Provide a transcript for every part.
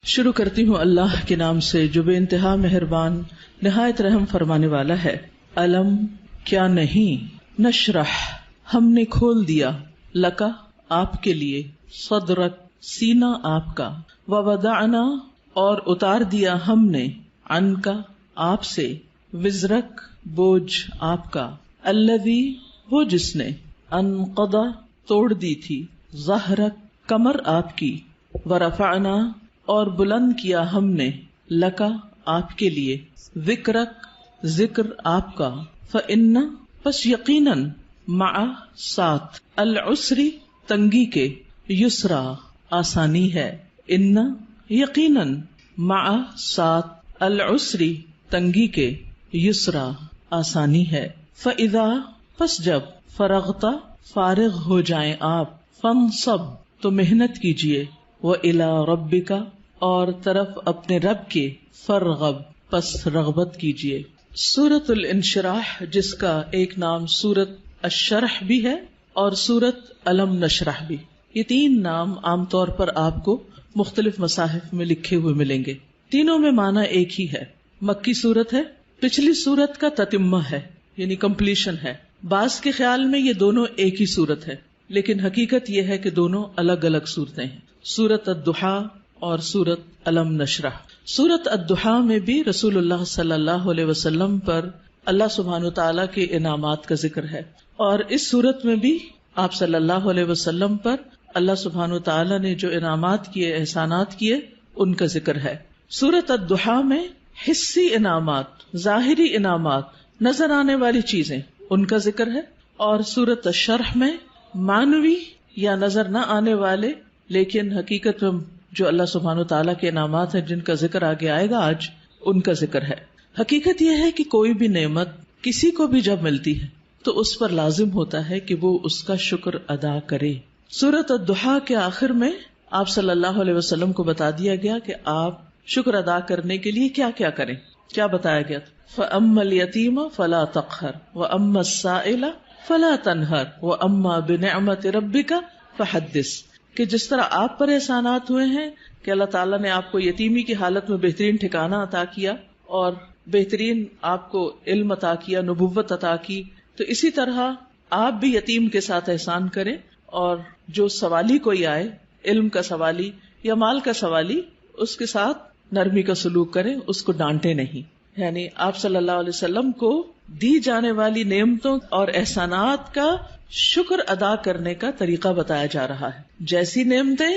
شروع کرتی ہوں اللہ کے نام سے جو بے انتہا مہربان نہایت رحم فرمانے والا ہے۔ علم کیا نہیں، نشرح ہم نے کھول دیا، لکا آپ کے لیے، صدرک سینہ آپ کا، ووضعنا اور اتار دیا ہم نے، عنکا آپ سے، وزرک بوجھ آپ کا، الذی وہ جس نے، انقضا توڑ دی تھی، ظہرک کمر آپ کی، ورفعنا اور بلند کیا ہم نے، لکا آپ کے لیے، ذکرک ذکر آپ کا، فإن پس یقیناً، مع ساتھ، العسری تنگی کے، یسرا آسانی ہے، ان یقیناً، مع ساتھ، العسری تنگی کے، یسرا آسانی ہے، فإذا پس جب، فرغتا فارغ ہو جائیں آپ، فانصب تو محنت کیجئے، وإلی ربک اور طرف اپنے رب کے، فرغب پس رغبت کیجئے۔ سورۃ الانشراح، جس کا ایک نام سورۃ الشرح بھی ہے اور سورۃ الم نشرح بھی، یہ تین نام عام طور پر آپ کو مختلف مصاحف میں لکھے ہوئے ملیں گے۔ تینوں میں معنی ایک ہی ہے، مکی سورت ہے، پچھلی سورت کا تتمہ ہے یعنی کمپلیشن ہے۔ بعض کے خیال میں یہ دونوں ایک ہی سورت ہے، لیکن حقیقت یہ ہے کہ دونوں الگ الگ صورتیں ہیں، سورۃ الضحیٰ اور سورۃ الم نشرح۔ سورۃ الضحیٰ میں بھی رسول اللہ صلی اللہ علیہ وسلم پر اللہ سبحانہ تعالیٰ کے انعامات کا ذکر ہے، اور اس سورت میں بھی آپ صلی اللہ علیہ وسلم پر اللہ سبحانہ تعالیٰ نے جو انعامات کیے، احسانات کیے، ان کا ذکر ہے۔ سورۃ الضحیٰ میں حسی انعامات، ظاہری انعامات، نظر آنے والی چیزیں، ان کا ذکر ہے، اور سورۃ الشرح میں معنوی یا نظر نہ آنے والے لیکن حقیقت میں جو اللہ سبحانہ تعالیٰ کے انعامات ہیں، جن کا ذکر آگے آئے گا آج، ان کا ذکر ہے۔ حقیقت یہ ہے کہ کوئی بھی نعمت کسی کو بھی جب ملتی ہے تو اس پر لازم ہوتا ہے کہ وہ اس کا شکر ادا کرے۔ سورۃ الضحیٰ کے آخر میں آپ صلی اللہ علیہ وسلم کو بتا دیا گیا کہ آپ شکر ادا کرنے کے لیے کیا کیا کریں۔ کیا بتایا گیا؟ فَأَمَّا الْيَتِيمَ فَلَا تَقْهَرْ وَأَمَّا السَّائِلَ فَلَا تَنْهَرْ وَأَمَّا بِنِعْمَةِ رَبِّكَ فَحَدِّثْ، کہ جس طرح آپ پر احسانات ہوئے ہیں کہ اللہ تعالیٰ نے آپ کو یتیمی کی حالت میں بہترین ٹھکانہ عطا کیا اور بہترین آپ کو علم عطا کیا، نبوت عطا کی، تو اسی طرح آپ بھی یتیم کے ساتھ احسان کریں، اور جو سوالی کوئی آئے، علم کا سوالی یا مال کا سوالی، اس کے ساتھ نرمی کا سلوک کریں، اس کو ڈانٹے نہیں۔ یعنی آپ صلی اللہ علیہ وسلم کو دی جانے والی نعمتوں اور احسانات کا شکر ادا کرنے کا طریقہ بتایا جا رہا ہے، جیسی نعمتیں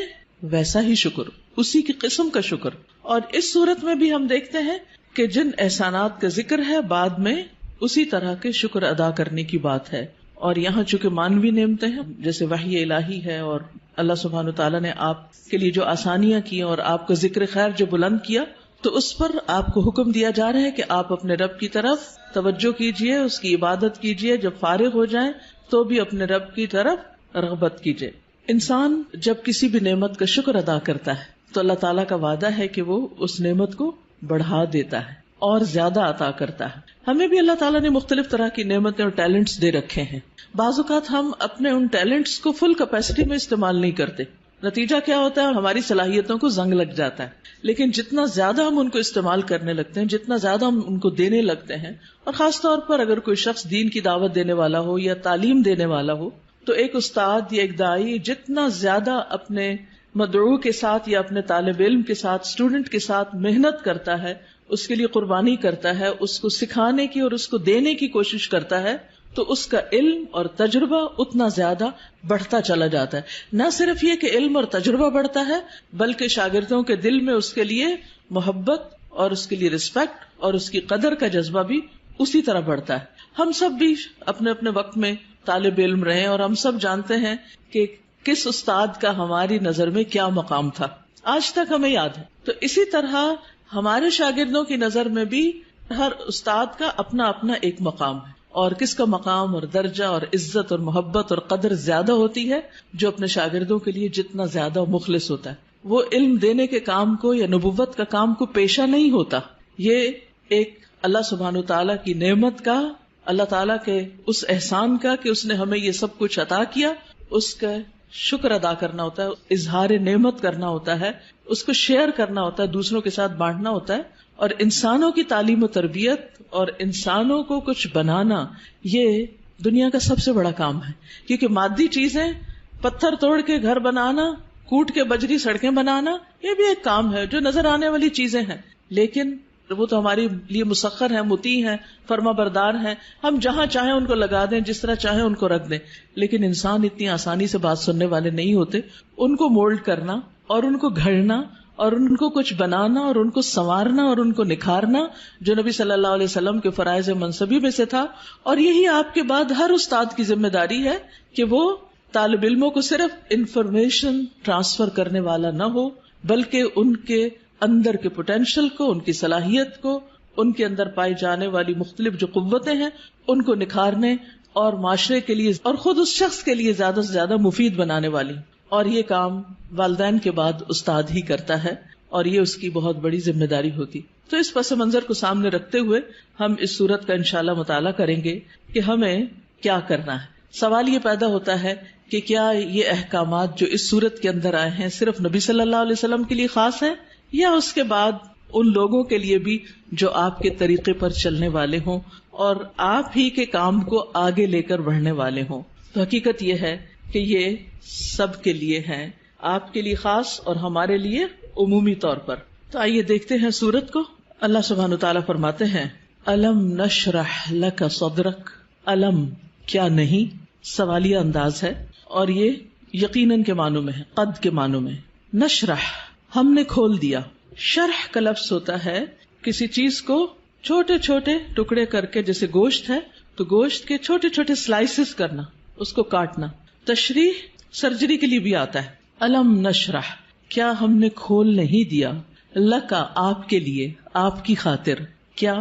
ویسا ہی شکر، اسی کی قسم کا شکر۔ اور اس صورت میں بھی ہم دیکھتے ہیں کہ جن احسانات کا ذکر ہے بعد میں اسی طرح کے شکر ادا کرنے کی بات ہے، اور یہاں چونکہ مانوی نعمتیں ہیں جیسے وحی الہی ہے، اور اللہ سبحانہ تعالیٰ نے آپ کے لیے جو آسانیاں کی اور آپ کا ذکر خیر جو بلند کیا، تو اس پر آپ کو حکم دیا جا رہا ہے کہ آپ اپنے رب کی طرف توجہ کیجئے، اس کی عبادت کیجئے، جب فارغ ہو جائیں تو بھی اپنے رب کی طرف رغبت کیجئے۔ انسان جب کسی بھی نعمت کا شکر ادا کرتا ہے تو اللہ تعالیٰ کا وعدہ ہے کہ وہ اس نعمت کو بڑھا دیتا ہے اور زیادہ عطا کرتا ہے۔ ہمیں بھی اللہ تعالیٰ نے مختلف طرح کی نعمتیں اور ٹیلنٹس دے رکھے ہیں، بعض اوقات ہم اپنے ان ٹیلنٹس کو فل کیپیسٹی میں استعمال نہیں کرتے، نتیجہ کیا ہوتا ہے؟ ہماری صلاحیتوں کو زنگ لگ جاتا ہے۔ لیکن جتنا زیادہ ہم ان کو استعمال کرنے لگتے ہیں، جتنا زیادہ ہم ان کو دینے لگتے ہیں، اور خاص طور پر اگر کوئی شخص دین کی دعوت دینے والا ہو یا تعلیم دینے والا ہو، تو ایک استاد یا ایک داعی جتنا زیادہ اپنے مدعو کے ساتھ یا اپنے طالب علم کے ساتھ، اسٹوڈنٹ کے ساتھ محنت کرتا ہے، اس کے لیے قربانی کرتا ہے، اس کو سکھانے کی اور اس کو دینے کی کوشش کرتا ہے، تو اس کا علم اور تجربہ اتنا زیادہ بڑھتا چلا جاتا ہے۔ نہ صرف یہ کہ علم اور تجربہ بڑھتا ہے، بلکہ شاگردوں کے دل میں اس کے لیے محبت اور اس کے لیے رسپیکٹ اور اس کی قدر کا جذبہ بھی اسی طرح بڑھتا ہے۔ ہم سب بھی اپنے اپنے وقت میں طالب علم رہے اور ہم سب جانتے ہیں کہ کس استاد کا ہماری نظر میں کیا مقام تھا، آج تک ہمیں یاد ہے۔ تو اسی طرح ہمارے شاگردوں کی نظر میں بھی ہر استاد کا اپنا اپنا ایک مقام ہے، اور کس کا مقام اور درجہ اور عزت اور محبت اور قدر زیادہ ہوتی ہے؟ جو اپنے شاگردوں کے لیے جتنا زیادہ مخلص ہوتا ہے، وہ علم دینے کے کام کو یا نبوت کا کام کو پیشہ نہیں ہوتا۔ یہ ایک اللہ سبحانہ تعالیٰ کی نعمت کا، اللہ تعالیٰ کے اس احسان کا کہ اس نے ہمیں یہ سب کچھ عطا کیا، اس کا شکر ادا کرنا ہوتا ہے، اظہار نعمت کرنا ہوتا ہے، اس کو شیئر کرنا ہوتا ہے، دوسروں کے ساتھ بانٹنا ہوتا ہے. اور انسانوں کی تعلیم و تربیت اور انسانوں کو کچھ بنانا یہ دنیا کا سب سے بڑا کام ہے. کیونکہ مادی چیزیں، پتھر توڑ کے گھر بنانا، کوٹ کے بجری سڑکیں بنانا، یہ بھی ایک کام ہے جو نظر آنے والی چیزیں ہیں، لیکن وہ تو ہمارے لیے مسخر ہیں، مطیع ہیں، فرما بردار ہیں. ہم جہاں چاہیں ان کو لگا دیں، جس طرح چاہیں ان کو رکھ دیں. لیکن انسان اتنی آسانی سے بات سننے والے نہیں ہوتے. ان کو مولڈ کرنا اور ان کو گھڑنا اور ان کو کچھ بنانا اور ان کو سنوارنا اور ان کو نکھارنا، جو نبی صلی اللہ علیہ وسلم کے فرائض منصبی میں سے تھا. اور یہی آپ کے بعد ہر استاد کی ذمہ داری ہے کہ وہ طالب علموں کو صرف انفارمیشن ٹرانسفر کرنے والا نہ ہو، بلکہ ان کے اندر کے پوٹینشل کو، ان کی صلاحیت کو، ان کے اندر پائی جانے والی مختلف جو قوتیں ہیں ان کو نکھارنے اور معاشرے کے لیے اور خود اس شخص کے لیے زیادہ سے زیادہ مفید بنانے والی. اور یہ کام والدین کے بعد استاد ہی کرتا ہے اور یہ اس کی بہت بڑی ذمہ داری ہوتی. تو اس پس منظر کو سامنے رکھتے ہوئے ہم اس صورت کا انشاءاللہ مطالعہ کریں گے کہ ہمیں کیا کرنا ہے. سوال یہ پیدا ہوتا ہے کہ کیا یہ احکامات جو اس صورت کے اندر آئے ہیں صرف نبی صلی اللہ علیہ وسلم کے لیے خاص ہیں یا اس کے بعد ان لوگوں کے لیے بھی جو آپ کے طریقے پر چلنے والے ہوں اور آپ ہی کے کام کو آگے لے کر بڑھنے والے ہوں. تو حقیقت یہ ہے کہ یہ سب کے لیے ہیں، آپ کے لیے خاص اور ہمارے لیے عمومی طور پر. تو آئیے دیکھتے ہیں سورت کو. اللہ سبحانہ وتعالیٰ فرماتے ہیں الم نشرح لک صدرک. الم کیا نہیں، سوالیہ انداز ہے اور یہ یقیناً کے معنوں میں ہے، قد کے معنوں میں. نشرح ہم نے کھول دیا. شرح کا لفظ ہوتا ہے کسی چیز کو چھوٹے چھوٹے ٹکڑے کر کے، جیسے گوشت ہے تو گوشت کے چھوٹے چھوٹے سلائسز کرنا، اس کو کاٹنا. تشریح سرجری کے لیے بھی آتا ہے. الم نشرح کیا ہم نے کھول نہیں دیا، لکا آپ کے لیے، آپ کی خاطر، کیا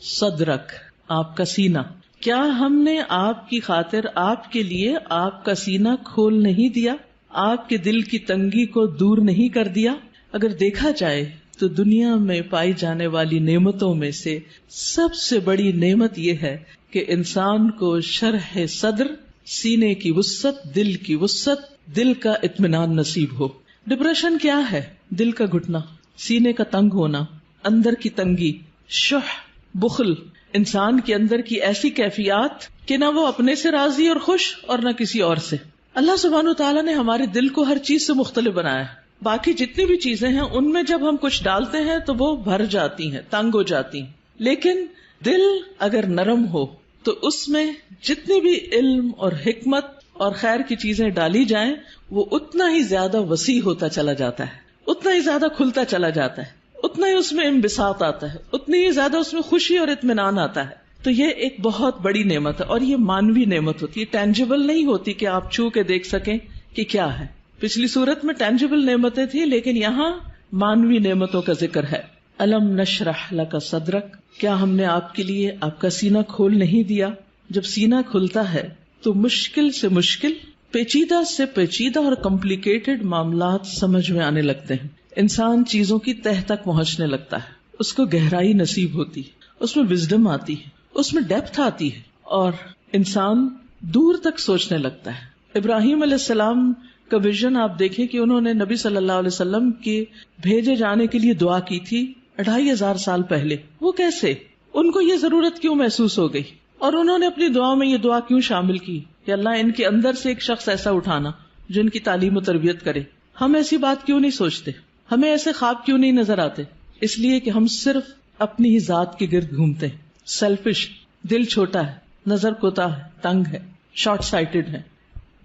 صدرک آپ کا سینہ. کیا ہم نے آپ کی خاطر، آپ کے لیے آپ کا سینہ کھول نہیں دیا، آپ کے دل کی تنگی کو دور نہیں کر دیا. اگر دیکھا جائے تو دنیا میں پائی جانے والی نعمتوں میں سے سب سے بڑی نعمت یہ ہے کہ انسان کو شرح صدر، سینے کی وسعت، دل کی وسعت، دل کا اطمینان نصیب ہو. ڈپریشن کیا ہے؟ دل کا گھٹنا، سینے کا تنگ ہونا، اندر کی تنگی، شح، بخل، انسان کے اندر کی ایسی کیفیات کہ نہ وہ اپنے سے راضی اور خوش اور نہ کسی اور سے. اللہ سبحانہ وتعالیٰ نے ہمارے دل کو ہر چیز سے مختلف بنایا ہے. باقی جتنی بھی چیزیں ہیں ان میں جب ہم کچھ ڈالتے ہیں تو وہ بھر جاتی ہیں، تنگ ہو جاتی ہیں. لیکن دل اگر نرم ہو تو اس میں جتنی بھی علم اور حکمت اور خیر کی چیزیں ڈالی جائیں وہ اتنا ہی زیادہ وسیع ہوتا چلا جاتا ہے، اتنا ہی زیادہ کھلتا چلا جاتا ہے، اتنا ہی اس میں انبساط آتا ہے، اتنی ہی زیادہ اس میں خوشی اور اطمینان آتا ہے. تو یہ ایک بہت بڑی نعمت ہے اور یہ مانوی نعمت ہوتی ہے، ٹینجیبل نہیں ہوتی کہ آپ چھو کے دیکھ سکیں کہ کیا ہے. پچھلی صورت میں ٹینجیبل نعمتیں تھی لیکن یہاں مانوی نعمتوں کا ذکر ہے. الم نشرح لک صدرک کیا ہم نے آپ کے لیے آپ کا سینہ کھول نہیں دیا. جب سینہ کھلتا ہے تو مشکل سے مشکل، پیچیدہ سے پیچیدہ اور کمپلیکیٹڈ معاملات سمجھ میں آنے لگتے ہیں. انسان چیزوں کی تہ تک پہنچنے لگتا ہے، اس کو گہرائی نصیب ہوتی ہے، اس میں وزڈم آتی ہے، اس میں ڈیپتھ آتی ہے اور انسان دور تک سوچنے لگتا ہے. ابراہیم علیہ السلام کا ویژن آپ دیکھیں کہ انہوں نے نبی صلی اللہ علیہ وسلم کے بھیجے جانے کے لیے دعا کی تھی 2500 سال پہلے. وہ کیسے، ان کو یہ ضرورت کیوں محسوس ہو گئی اور انہوں نے اپنی دعا میں یہ دعا کیوں شامل کی کہ اللہ ان کے اندر سے ایک شخص ایسا اٹھانا جو ان کی تعلیم و تربیت کرے. ہم ایسی بات کیوں نہیں سوچتے، ہمیں ایسے خواب کیوں نہیں نظر آتے؟ اس لیے کہ ہم صرف اپنی ہی ذات کے گرد گھومتے ہیں. سیلفش، دل چھوٹا ہے، نظر کوتا ہے، تنگ ہے، شارٹ سائٹڈ ہے،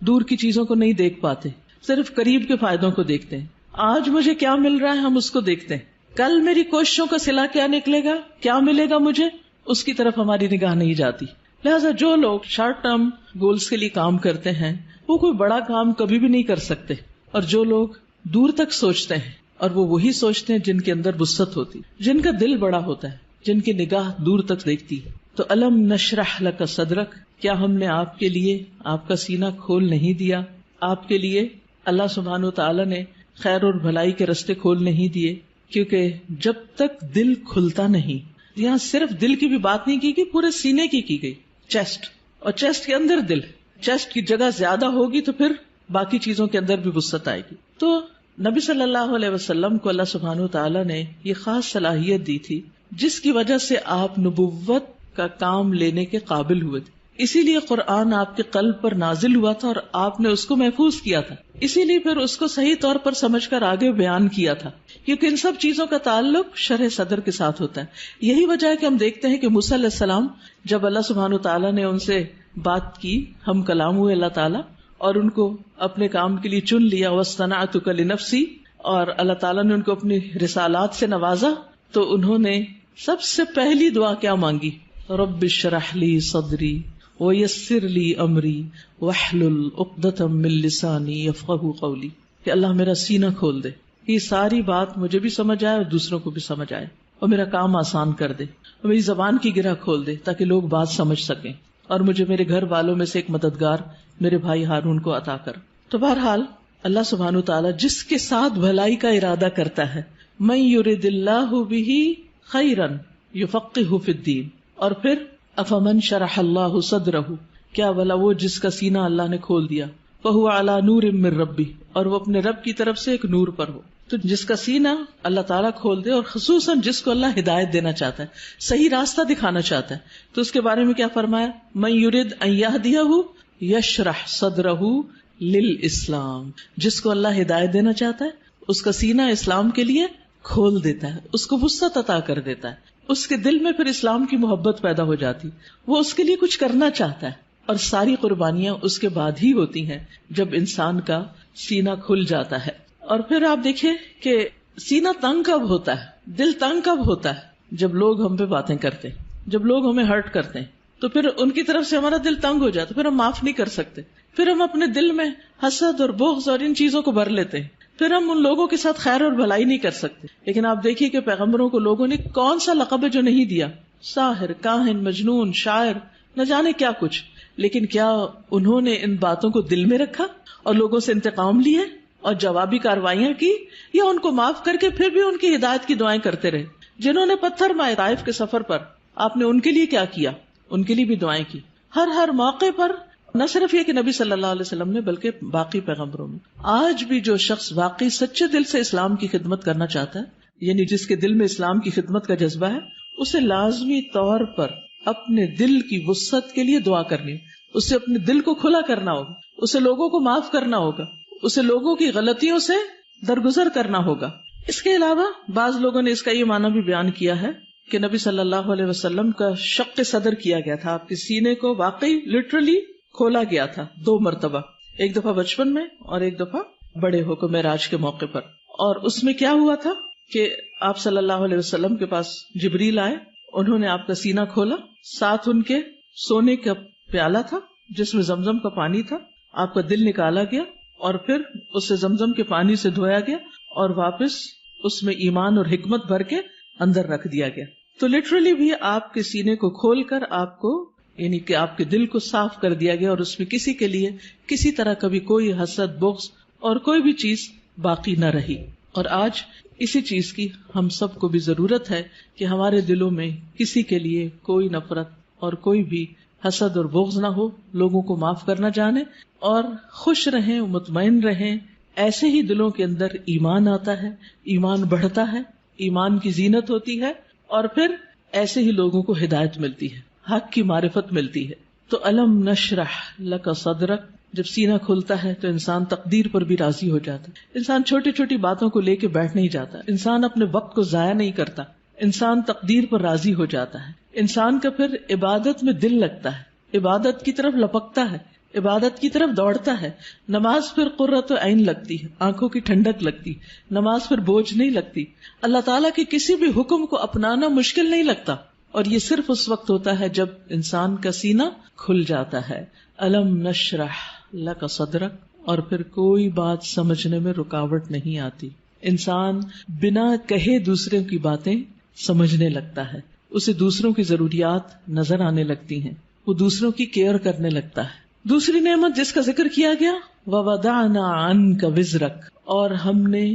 دور کی چیزوں کو نہیں دیکھ پاتے، صرف قریب کے فائدوں کو دیکھتے ہیں. آج مجھے کیا مل رہا ہے ہم اس کو دیکھتے ہیں، کل میری کوششوں کا صلہ کیا نکلے گا، کیا ملے گا مجھے، اس کی طرف ہماری نگاہ نہیں جاتی. لہٰذا جو لوگ شارٹ ٹرم گولز کے لیے کام کرتے ہیں وہ کوئی بڑا کام کبھی بھی نہیں کر سکتے، اور جو لوگ دور تک سوچتے ہیں اور وہ وہی سوچتے ہیں جن کے اندر وسعت ہوتی، جن کا دل بڑا ہوتا ہے، جن کی نگاہ دور تک دیکھتی ہے. تو الم نشرح لک صدرک کیا ہم نے آپ کے لیے آپ کا سینہ کھول نہیں دیا. آپ کے لیے اللہ سبحانہ وتعالی نے خیر اور بھلائی کے رستے کھول نہیں دیے، کیونکہ جب تک دل کھلتا نہیں، یہاں صرف دل کی بھی بات نہیں کی گئی، پورے سینے کی گئی، چیسٹ، اور چیسٹ کے اندر دل. چیسٹ کی جگہ زیادہ ہوگی تو پھر باقی چیزوں کے اندر بھی وسعت آئے گی. تو نبی صلی اللہ علیہ وسلم کو اللہ سبحانہ وتعالی نے یہ خاص صلاحیت دی تھی جس کی وجہ سے آپ نبوت کا کام لینے کے قابل ہوئے تھے. اسی لیے قرآن آپ کے قلب پر نازل ہوا تھا اور آپ نے اس کو محفوظ کیا تھا. اسی لیے پھر اس کو صحیح طور پر سمجھ کر آگے بیان کیا تھا، کیونکہ ان سب چیزوں کا تعلق شرح صدر کے ساتھ ہوتا ہے. یہی وجہ ہے کہ ہم دیکھتے ہیں کہ موسیٰ علیہ السلام جب اللہ سبحانہ تعالیٰ نے ان سے بات کی، ہم کلام ہوئے اللہ تعالیٰ، اور ان کو اپنے کام کے لیے چن لیا، وَاصْطَنَعْتُكَ لِنَفْسِي، اور اللہ تعالیٰ نے ان کو اپنی رسالات سے نوازا، تو انہوں نے سب سے پہلی دعا کیا مانگی؟ رب اشرح لی صدری ویسر لی امری واحلل عقدۃ من لسانی یفقہوا قولی، کہ اللہ میرا سینہ کھول دے، یہ ساری بات مجھے بھی سمجھ آئے اور دوسروں کو بھی سمجھ آئے، اور میرا کام آسان کر دے، اور میری زبان کی گرہ کھول دے تاکہ لوگ بات سمجھ سکیں، اور مجھے میرے گھر والوں میں سے ایک مددگار میرے بھائی ہارون کو عطا کر. تو بہرحال اللہ سبحانہ تعالیٰ جس کے ساتھ بھلائی کا ارادہ کرتا ہے، من یرد اللہ بہ خیرا یفقہہ فی الدین، اور پھر افمن شرح اللہ صدرہ، کیا بھلا وہ جس کا سینہ اللہ نے کھول دیا، فہو علی نور من ربہ، اور وہ اپنے رب کی طرف سے ایک نور پر ہو. تو جس کا سینہ اللہ تعالیٰ کھول دے، اور خصوصاً جس کو اللہ ہدایت دینا چاہتا ہے، صحیح راستہ دکھانا چاہتا ہے، تو اس کے بارے میں کیا فرمایا؟ من یرد ان یہدیہ یشرح صدرہ للاسلام، جس کو اللہ ہدایت دینا چاہتا ہے اس کا سینہ اسلام کے لیے کھول دیتا ہے، اس کو وسعت عطا کر دیتا ہے، اس کے دل میں پھر اسلام کی محبت پیدا ہو جاتی، وہ اس کے لیے کچھ کرنا چاہتا ہے. اور ساری قربانیاں اس کے بعد ہی ہوتی ہیں جب انسان کا سینہ کھل جاتا ہے. اور پھر آپ دیکھیں کہ سینہ تنگ کب ہوتا ہے، دل تنگ کب ہوتا ہے؟ جب لوگ ہم پہ باتیں کرتے ہیں، جب لوگ ہمیں ہرٹ کرتے ہیں، تو پھر ان کی طرف سے ہمارا دل تنگ ہو جاتا ہے، پھر ہم معاف نہیں کر سکتے، پھر ہم اپنے دل میں حسد اور بغض اور ان چیزوں کو بھر لیتے ہیں، پھر ہم ان لوگوں کے ساتھ خیر اور بھلائی نہیں کر سکتے. لیکن آپ دیکھیے کہ پیغمبروں کو لوگوں نے کون سا لقب ہے جو نہیں دیا، ساحر، کاہن، مجنون، شاعر، نہ جانے کیا کچھ. لیکن کیا انہوں نے ان باتوں کو دل میں رکھا اور لوگوں سے انتقام لیے اور جوابی کارروائیاں کی، یا ان کو معاف کر کے پھر بھی ان کی ہدایت کی دعائیں کرتے رہے؟ جنہوں نے پتھر مارے طائف کے سفر پر، آپ نے ان کے لیے کیا کیا؟ ان کے لیے بھی دعائیں کی. ہر موقع پر نہ صرف یہ کہ نبی صلی اللہ علیہ وسلم نے، بلکہ باقی پیغمبروں میں. آج بھی جو شخص واقعی سچے دل سے اسلام کی خدمت کرنا چاہتا ہے، یعنی جس کے دل میں اسلام کی خدمت کا جذبہ ہے، اسے لازمی طور پر اپنے دل کی وسعت کے لیے دعا کرنی، اسے اپنے دل کو کھلا کرنا ہوگا، اسے لوگوں کو معاف کرنا ہوگا، اسے لوگوں کی غلطیوں سے درگزر کرنا ہوگا. اس کے علاوہ بعض لوگوں نے اس کا یہ معنی بھی بیان کیا ہے کہ نبی صلی اللہ علیہ وسلم کا شق صدر کیا گیا تھا، آپ کے سینے کو واقعی لٹرلی کھولا گیا تھا 2 مرتبہ، ایک دفعہ بچپن میں اور ایک دفعہ بڑے ہو کر معراج کے موقع پر. اور اس میں کیا ہوا تھا کہ آپ صلی اللہ علیہ وسلم کے پاس جبریل آئے، انہوں نے آپ کا سینہ کھولا، ساتھ ان کے سونے کا پیالہ تھا جس میں زمزم کا پانی تھا، آپ کا دل نکالا گیا اور پھر اسے زمزم کے پانی سے دھویا گیا اور واپس اس میں ایمان اور حکمت بھر کے اندر رکھ دیا گیا. تو لٹرلی بھی آپ کے سینے کو کھول کر آپ کو، یعنی کہ آپ کے دل کو صاف کر دیا گیا، اور اس میں کسی کے لیے کسی طرح کبھی کوئی حسد، بغض اور کوئی بھی چیز باقی نہ رہی. اور آج اسی چیز کی ہم سب کو بھی ضرورت ہے کہ ہمارے دلوں میں کسی کے لیے کوئی نفرت اور کوئی بھی حسد اور بغض نہ ہو، لوگوں کو معاف کرنا جانے اور خوش رہیں، مطمئن رہیں. ایسے ہی دلوں کے اندر ایمان آتا ہے، ایمان بڑھتا ہے، ایمان کی زینت ہوتی ہے، اور پھر ایسے ہی لوگوں کو ہدایت ملتی ہے، حق کی معرفت ملتی ہے. تو الم نشرح لک صدرک، جب سینہ کھلتا ہے تو انسان تقدیر پر بھی راضی ہو جاتا ہے. انسان چھوٹی چھوٹی باتوں کو لے کے بیٹھ نہیں جاتا، انسان اپنے وقت کو ضائع نہیں کرتا، انسان تقدیر پر راضی ہو جاتا ہے. انسان کا پھر عبادت میں دل لگتا ہے، عبادت کی طرف لپکتا ہے، عبادت کی طرف دوڑتا ہے. نماز پھر قرۃ عین لگتی ہے، آنکھوں کی ٹھنڈک لگتی، نماز پھر بوجھ نہیں لگتی. اللہ تعالیٰ کے کسی بھی حکم کو اپنانا مشکل نہیں لگتا، اور یہ صرف اس وقت ہوتا ہے جب انسان کا سینہ کھل جاتا ہے. الم نشرح لک صدرک، اور پھر کوئی بات سمجھنے میں رکاوٹ نہیں آتی. انسان بنا کہے دوسروں کی باتیں سمجھنے لگتا ہے، اسے دوسروں کی ضروریات نظر آنے لگتی ہیں، وہ دوسروں کی کیئر کرنے لگتا ہے. دوسری نعمت جس کا ذکر کیا گیا، وَوَضَعْنَا عَنْكَ وِزْرَكَ، اور ہم نے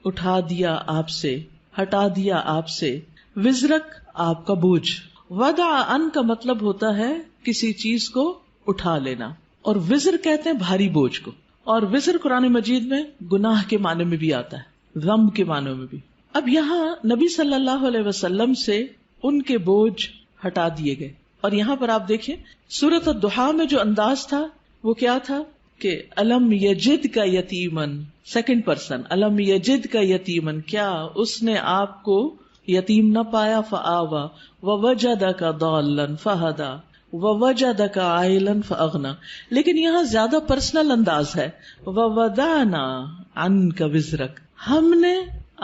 اٹھا دیا آپ سے، ہٹا دیا آپ سے، وزرک آپ کا بوجھ. وضع عن کا مطلب ہوتا ہے کسی چیز کو اٹھا لینا، اور وزر کہتے ہیں بھاری بوجھ کو. اور وزر قرآن مجید میں گناہ کے معنی میں بھی آتا ہے، ذنب کے معنی میں بھی. اب یہاں نبی صلی اللہ علیہ وسلم سے ان کے بوجھ ہٹا دیے گئے. اور یہاں پر آپ دیکھیں سورۃ الضحیٰ میں جو انداز تھا وہ کیا تھا کہ الم یجد کا یتیمن، سیکنڈ پرسن، الم یجد کا یتیمن، کیا اس نے آپ کو یتیم نہ پایا، فآوا ووجدک ضالا فہدی ووجدک عائلا فاغنی. لیکن یہاں زیادہ پرسنل انداز ہے، ووضعنا عنک وزرک، ہم نے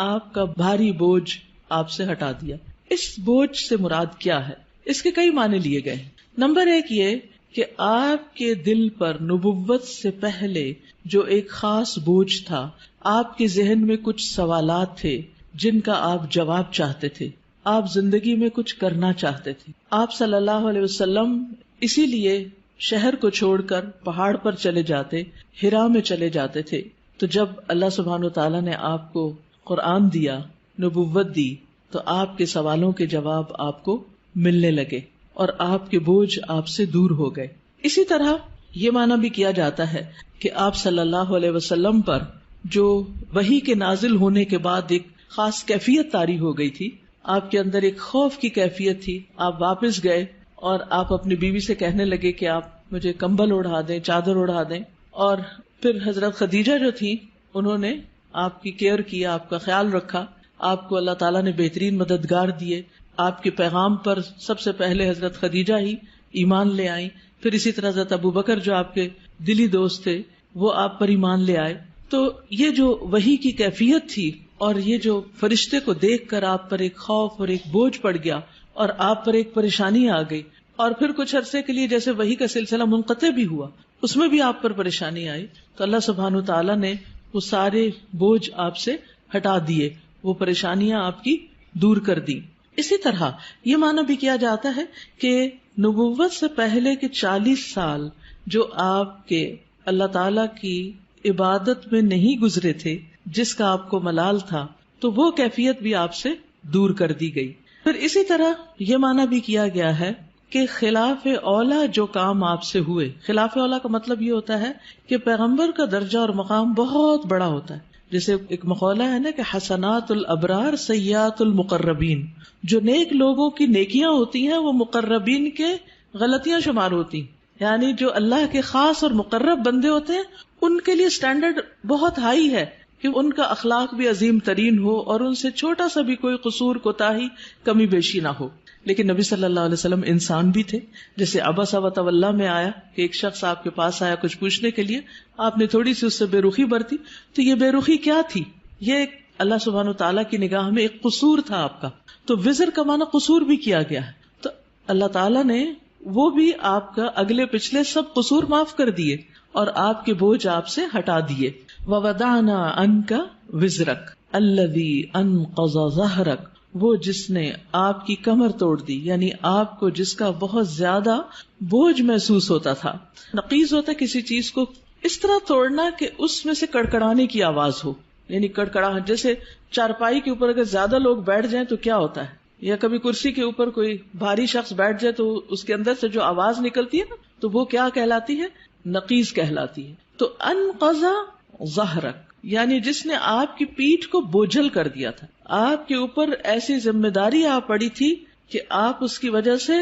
آپ کا بھاری بوجھ آپ سے ہٹا دیا. اس بوجھ سے مراد کیا ہے؟ اس کے کئی معنی لیے گئے. نمبر ایک یہ کہ آپ کے دل پر نبوت سے پہلے جو ایک خاص بوجھ تھا، آپ کے ذہن میں کچھ سوالات تھے جن کا آپ جواب چاہتے تھے، آپ زندگی میں کچھ کرنا چاہتے تھے. آپ صلی اللہ علیہ وسلم اسی لیے شہر کو چھوڑ کر پہاڑ پر چلے جاتے، ہرا میں چلے جاتے تھے. تو جب اللہ سبحانہ وتعالیٰ نے آپ کو قرآن دیا، نبوت دی، تو آپ کے سوالوں کے جواب آپ کو ملنے لگے اور آپ کے بوجھ آپ سے دور ہو گئے. اسی طرح یہ معنی بھی کیا جاتا ہے کہ آپ صلی اللہ علیہ وسلم پر جو وحی کے نازل ہونے کے بعد ایک خاص کیفیت طاری ہو گئی تھی، آپ کے اندر ایک خوف کی کیفیت تھی. آپ واپس گئے اور آپ اپنی بیوی سے کہنے لگے کہ آپ مجھے کمبل اڑا دیں، چادر اڑا دیں. اور پھر حضرت خدیجہ جو تھی انہوں نے آپ کی کیئر کی، آپ کا خیال رکھا. آپ کو اللہ تعالیٰ نے بہترین مددگار دیے. آپ کے پیغام پر سب سے پہلے حضرت خدیجہ ہی ایمان لے آئیں. پھر اسی طرح حضرت ابو بکر جو آپ کے دلی دوست تھے وہ آپ پر ایمان لے آئے. تو یہ جو وحی کی کیفیت تھی اور یہ جو فرشتے کو دیکھ کر آپ پر ایک خوف اور ایک بوجھ پڑ گیا اور آپ پر ایک پریشانی آ گئی، اور پھر کچھ عرصے کے لیے جیسے وحی کا سلسلہ منقطع بھی ہوا، اس میں بھی آپ پر پریشانی آئی، تو اللہ سبحانہ تعالیٰ نے وہ سارے بوجھ آپ سے ہٹا دیے، وہ پریشانیاں آپ کی دور کر دی. اسی طرح یہ معنی بھی کیا جاتا ہے کہ نبوت سے پہلے کے 40 سال جو آپ کے اللہ تعالیٰ کی عبادت میں نہیں گزرے تھے، جس کا آپ کو ملال تھا، تو وہ کیفیت بھی آپ سے دور کر دی گئی. پھر اسی طرح یہ معنی بھی کیا گیا ہے کہ خلاف اولا جو کام آپ سے ہوئے، خلاف اولا کا مطلب یہ ہوتا ہے کہ پیغمبر کا درجہ اور مقام بہت بڑا ہوتا ہے. جیسے ایک مقولہ ہے نا کہ حسنات الابرار سیئات المقربین، جو نیک لوگوں کی نیکیاں ہوتی ہیں وہ مقربین کے غلطیاں شمار ہوتی ہیں. یعنی جو اللہ کے خاص اور مقرب بندے ہوتے ہیں ان کے لیے سٹینڈرڈ بہت ہائی ہے کہ ان کا اخلاق بھی عظیم ترین ہو اور ان سے چھوٹا سا بھی کوئی قصور، کوتاہی، کمی بیشی نہ ہو. لیکن نبی صلی اللہ علیہ وسلم انسان بھی تھے. جیسے عبس وتولی میں آیا کہ ایک شخص آپ کے پاس آیا کچھ پوچھنے کے لیے، آپ نے تھوڑی سی اس سے بے رخی برتی. تو یہ بے رخی کیا تھی؟ یہ ایک اللہ سبحانہ تعالیٰ کی نگاہ میں ایک قصور تھا آپ کا. تو وزر کا معنی قصور بھی کیا گیا ہے. تو اللہ تعالیٰ نے وہ بھی آپ کا اگلے پچھلے سب قصور معاف کر دیے اور آپ کے بوجھ آپ سے ہٹا دیے. وَوَضَعْنَا عَنْكَ وِزْرَكَ الَّذِي أَنْقَضَ ظَهْرَكَ، وہ جس نے آپ کی کمر توڑ دی، یعنی آپ کو جس کا بہت زیادہ بوجھ محسوس ہوتا تھا. نقیض ہوتا ہے کسی چیز کو اس طرح توڑنا کہ اس میں سے کڑکڑانے کی آواز ہو، یعنی کڑکڑاہٹ. جیسے چارپائی کے اوپر اگر زیادہ لوگ بیٹھ جائیں تو کیا ہوتا ہے، یا کبھی کرسی کے اوپر کوئی بھاری شخص بیٹھ جائے تو اس کے اندر سے جو آواز نکلتی ہے نا، تو وہ کیا کہلاتی ہے؟ نقیض کہلاتی ہے. تو انقضا ظہرک یعنی جس نے آپ کی پیٹھ کو بوجھل کر دیا تھا، آپ کے اوپر ایسی ذمہ داری آ پڑی تھی کہ آپ اس کی وجہ سے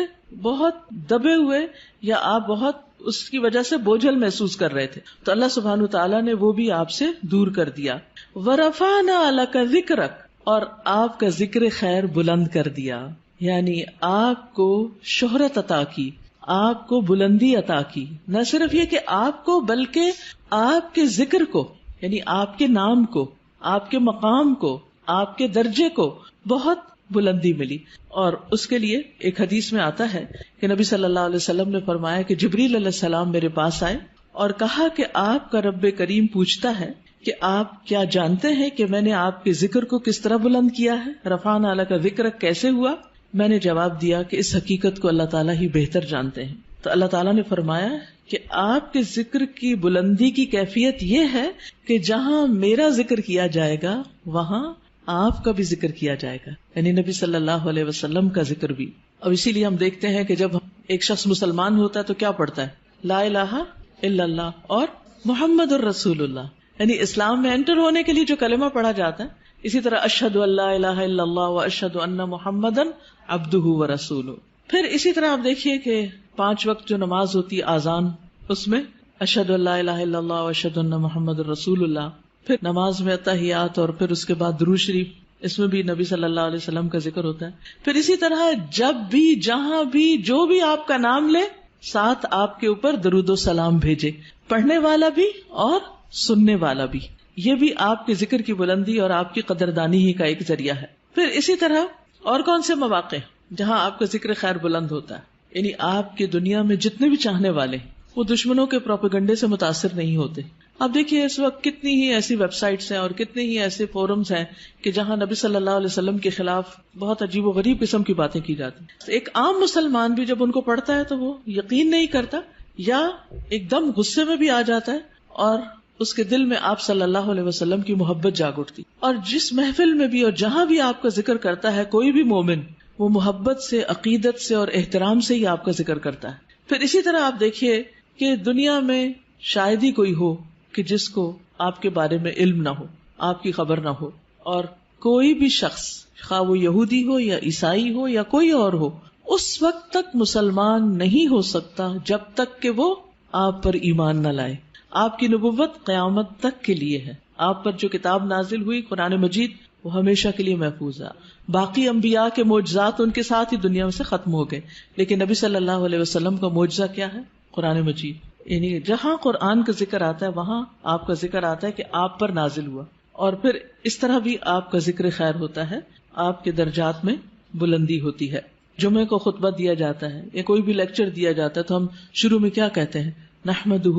بہت دبے ہوئے یا آپ بہت اس کی وجہ سے بوجھل محسوس کر رہے تھے، تو اللہ سبحانہ تعالیٰ نے وہ بھی آپ سے دور کر دیا. وَرَفَعْنَا لَكَ ذِكْرَكَ، اور آپ کا ذکر خیر بلند کر دیا، یعنی آپ کو شہرت عطا کی، آپ کو بلندی عطا کی. نہ صرف یہ کہ آپ کو، بلکہ آپ کے ذکر کو، یعنی آپ کے نام کو، آپ کے مقام کو، آپ کے درجے کو بہت بلندی ملی. اور اس کے لیے ایک حدیث میں آتا ہے کہ نبی صلی اللہ علیہ وسلم نے فرمایا کہ جبریل علیہ السلام میرے پاس آئے اور کہا کہ آپ کا رب کریم پوچھتا ہے کہ آپ کیا جانتے ہیں کہ میں نے آپ کے ذکر کو کس طرح بلند کیا ہے؟ رفعنا لک ذکرک کیسے ہوا؟ میں نے جواب دیا کہ اس حقیقت کو اللہ تعالیٰ ہی بہتر جانتے ہیں. تو اللہ تعالیٰ نے فرمایا کہ آپ کے ذکر کی بلندی کی کیفیت یہ ہے کہ جہاں میرا ذکر کیا جائے گا وہاں آپ کا بھی ذکر کیا جائے گا، یعنی نبی صلی اللہ علیہ وسلم کا ذکر بھی. اب اسی لیے ہم دیکھتے ہیں کہ جب ایک شخص مسلمان ہوتا ہے تو کیا پڑھتا ہے؟ لا الہ الا اللہ اور محمد الرسول اللہ، یعنی اسلام میں انٹر ہونے کے لیے جو کلمہ پڑھا جاتا ہے. اسی طرح اشہد ان لا الہ الا اللہ و اشہد ان محمدن عبدہ و رسولہ. پھر اسی طرح آپ دیکھیے کہ 5 وقت جو نماز ہوتی ہے آذان، اس میں اشہد ان لا الہ الا اللہ و اشہد ان محمد الرسول اللہ. پھر نماز میں تحیات اور پھر اس کے بعد درود شریف، اس میں بھی نبی صلی اللہ علیہ وسلم کا ذکر ہوتا ہے. پھر اسی طرح جب بھی جہاں بھی جو بھی آپ کا نام لے ساتھ آپ کے اوپر درود و سلام بھیجے، پڑھنے والا بھی اور سننے والا بھی. یہ بھی آپ کے ذکر کی بلندی اور آپ کی قدردانی ہی کا ایک ذریعہ ہے. پھر اسی طرح اور کون سے مواقع جہاں آپ کا ذکر خیر بلند ہوتا ہے، یعنی آپ کی دنیا میں جتنے بھی چاہنے والے وہ دشمنوں کے پروپیگنڈے سے متاثر نہیں ہوتے. آپ دیکھیے اس وقت کتنی ہی ایسی ویب سائٹس ہیں اور کتنے ہی ایسے فورمز ہیں کہ جہاں نبی صلی اللہ علیہ وسلم کے خلاف بہت عجیب و غریب قسم کی باتیں کی جاتی ہیں. ایک عام مسلمان بھی جب ان کو پڑھتا ہے تو وہ یقین نہیں کرتا یا ایک دم غصے میں بھی آ جاتا ہے اور اس کے دل میں آپ صلی اللہ علیہ وسلم کی محبت جاگ اٹھتی. اور جس محفل میں بھی اور جہاں بھی آپ کا ذکر کرتا ہے کوئی بھی مومن، وہ محبت سے، عقیدت سے اور احترام سے ہی آپ کا ذکر کرتا ہے. پھر اسی طرح آپ دیکھیے کہ دنیا میں شاید ہی کوئی ہو کہ جس کو آپ کے بارے میں علم نہ ہو، آپ کی خبر نہ ہو. اور کوئی بھی شخص، خواہ وہ یہودی ہو یا عیسائی ہو یا کوئی اور ہو، اس وقت تک مسلمان نہیں ہو سکتا جب تک کہ وہ آپ پر ایمان نہ لائے. آپ کی نبوت قیامت تک کے لیے ہے. آپ پر جو کتاب نازل ہوئی قرآن مجید، وہ ہمیشہ کے لیے محفوظ ہے. باقی انبیاء کے معجزات ان کے ساتھ ہی دنیا سے ختم ہو گئے، لیکن نبی صلی اللہ علیہ وسلم کا معجزہ کیا ہے؟ قرآن مجید. یعنی جہاں قرآن کا ذکر آتا ہے وہاں آپ کا ذکر آتا ہے کہ آپ پر نازل ہوا. اور پھر اس طرح بھی آپ کا ذکر خیر ہوتا ہے، آپ کے درجات میں بلندی ہوتی ہے. جمعے کو خطبہ دیا جاتا ہے یا کوئی بھی لیکچر دیا جاتا ہے تو ہم شروع میں کیا کہتے ہیں؟ نحمدہ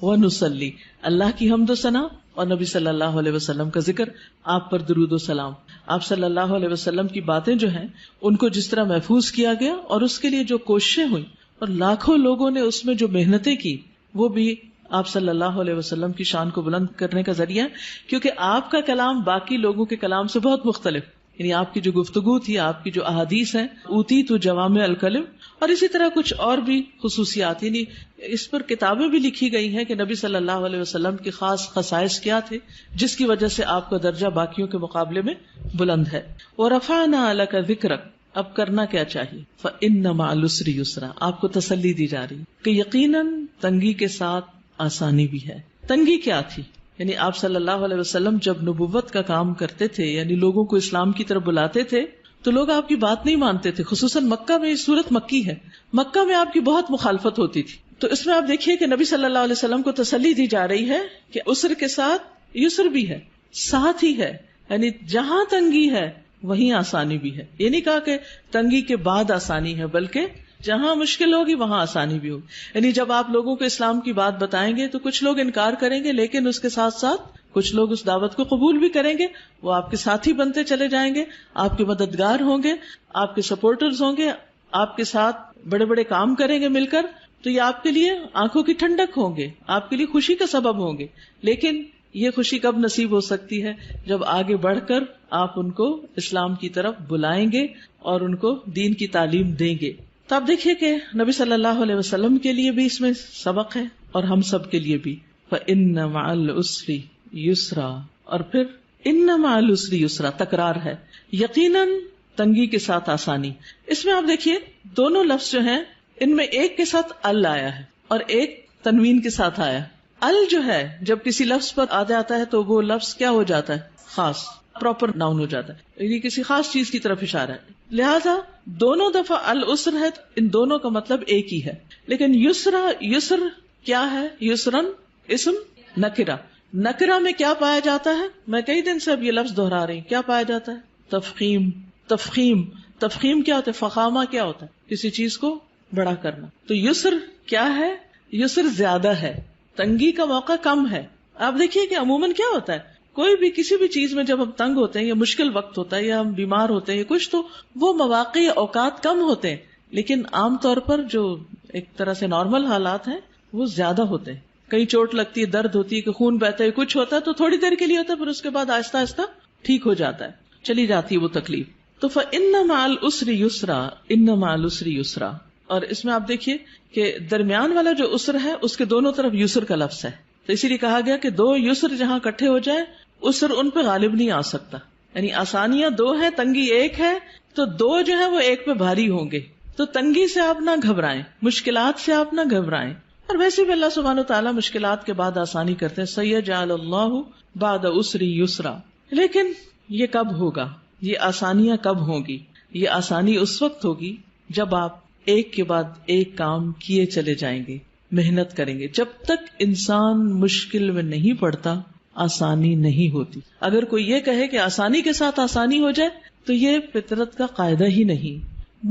ونصلی، اللہ کی حمد و ثنا اور نبی صلی اللہ علیہ وسلم کا ذکر، آپ پر درود و سلام. آپ صلی اللہ علیہ وسلم کی باتیں جو ہیں ان کو جس طرح محفوظ کیا گیا اور اس کے لیے جو کوششیں ہوئی اور لاکھوں لوگوں نے اس میں جو محنتیں کی، وہ بھی آپ صلی اللہ علیہ وسلم کی شان کو بلند کرنے کا ذریعہ ہے. کیونکہ آپ کا کلام باقی لوگوں کے کلام سے بہت مختلف، یعنی آپ کی جو گفتگو تھی، آپ کی جو احادیث ہیں، اوتی تو جوامع الکلم، اور اسی طرح کچھ اور بھی خصوصیات، یعنی اس پر کتابیں بھی لکھی گئی ہیں کہ نبی صلی اللہ علیہ وسلم کے خاص خصائص کیا تھے جس کی وجہ سے آپ کا درجہ باقیوں کے مقابلے میں بلند ہے. وَرَفَعْنَا لَكَ ذِكْرَكَ، اب کرنا کیا چاہیے؟ فَإِنَّ مَعَ الْعُسْرِ يُسْرًا، آپ کو تسلی دی جا رہی کہ یقیناً تنگی کے ساتھ آسانی بھی ہے. تنگی کیا تھی؟ یعنی آپ صلی اللہ علیہ وسلم جب نبوت کا کام کرتے تھے، یعنی لوگوں کو اسلام کی طرف بلاتے تھے، تو لوگ آپ کی بات نہیں مانتے تھے. خصوصاً مکہ میں، یہ سورت مکی ہے، مکہ میں آپ کی بہت مخالفت ہوتی تھی. تو اس میں آپ دیکھیے کہ نبی صلی اللہ علیہ وسلم کو تسلی دی جا رہی ہے کہ عسر کے ساتھ یسر بھی ہے، ساتھ ہی ہے. یعنی جہاں تنگی ہے وہیں آسانی بھی ہے. یہ نہیں کہا کہ تنگی کے بعد آسانی ہے، بلکہ جہاں مشکل ہوگی وہاں آسانی بھی ہوگی. یعنی جب آپ لوگوں کو اسلام کی بات بتائیں گے تو کچھ لوگ انکار کریں گے، لیکن اس کے ساتھ ساتھ کچھ لوگ اس دعوت کو قبول بھی کریں گے. وہ آپ کے ساتھی بنتے چلے جائیں گے، آپ کے مددگار ہوں گے، آپ کے سپورٹرز ہوں گے، آپ کے ساتھ بڑے بڑے کام کریں گے مل کر. تو یہ آپ کے لیے آنکھوں کی ٹھنڈک ہوں گے، آپ کے لیے خوشی کا سبب ہوں گے. لیکن یہ خوشی کب نصیب ہو سکتی ہے؟ جب آگے بڑھ کر آپ ان کو اسلام کی طرف بلائیں گے اور ان کو دین کی تعلیم دیں گے. تو آپ دیکھیے کہ نبی صلی اللہ علیہ وسلم کے لیے بھی اس میں سبق ہے اور ہم سب کے لیے بھی. فَإِنَّ مَعَ الْعُسْرِ یسرا، اور پھر ان مع العسر یسرا، تکرار ہے، یقیناً تنگی کے ساتھ آسانی. اس میں آپ دیکھیے دونوں لفظ جو ہیں ان میں ایک کے ساتھ ال آیا ہے اور ایک تنوین کے ساتھ آیا. ال جو ہے جب کسی لفظ پر آ جاتا ہے تو وہ لفظ کیا ہو جاتا ہے؟ خاص، پراپر ناؤن ہو جاتا ہے، یعنی کسی خاص چیز کی طرف اشارہ ہے. لہذا دونوں دفعہ العسر ہے، ان دونوں کا مطلب ایک ہی ہے. لیکن یسرا، یسر کیا ہے؟ یسرن اسم نکرہ، نکرہ میں کیا پایا جاتا ہے؟ میں کئی دن سے اب یہ لفظ دہرا رہی ہوں. کیا پایا جاتا ہے؟ تفخیم. تفخیم، تفخیم کیا ہوتا ہے؟ فخامہ کیا ہوتا ہے؟ کسی چیز کو بڑا کرنا. تو یسر کیا ہے؟ یسر زیادہ ہے، تنگی کا موقع کم ہے. آپ دیکھیے کہ عموماً کیا ہوتا ہے، کوئی بھی کسی بھی چیز میں جب ہم تنگ ہوتے ہیں یا مشکل وقت ہوتا ہے یا ہم بیمار ہوتے ہیں یا کچھ، تو وہ مواقع یا اوقات کم ہوتے ہیں، لیکن عام طور پر جو ایک طرح سے نارمل حالات ہیں وہ زیادہ ہوتے ہیں. کہیں چوٹ لگتی ہے، درد ہوتی ہے، کہ خون بہتا ہے، کچھ ہوتا ہے تو تھوڑی دیر کے لیے ہوتا ہے، پھر اس کے بعد آہستہ آہستہ ٹھیک ہو جاتا ہے، چلی جاتی ہے وہ تکلیف. تو فَإِنَّ مَعَ الْعُسْرِ يُسْرًا، إِنَّ مَعَ الْعُسْرِ يُسْرًا. اور اس میں آپ دیکھیے کہ درمیان والا جو عسر ہے اس کے دونوں طرف یسر کا لفظ ہے. تو اسی لیے کہا گیا کہ دو یسر جہاں اکٹھے ہو جائیں اسر ان پہ غالب نہیں آ سکتا. یعنی آسانیاں دو ہیں، تنگی ایک ہے، تو دو جو ہے وہ ایک پہ بھاری ہوں گے. تو تنگی سے آپ نہ گھبرائیں، مشکلات سے آپ نہ گھبرائیں. اور ویسے بھی اللہ سبحانہ وتعالیٰ مشکلات کے بعد آسانی کرتے ہیں. سیجعل اللہ بعد عسر یسرا. لیکن یہ کب ہوگا؟ یہ آسانیاں کب ہوں گی؟ یہ آسانی اس وقت ہوگی جب آپ ایک کے بعد ایک کام کیے چلے جائیں گے، محنت کریں گے. جب تک انسان مشکل میں نہیں پڑتا آسانی نہیں ہوتی. اگر کوئی یہ کہے کہ آسانی کے ساتھ آسانی ہو جائے تو یہ فطرت کا قاعدہ ہی نہیں.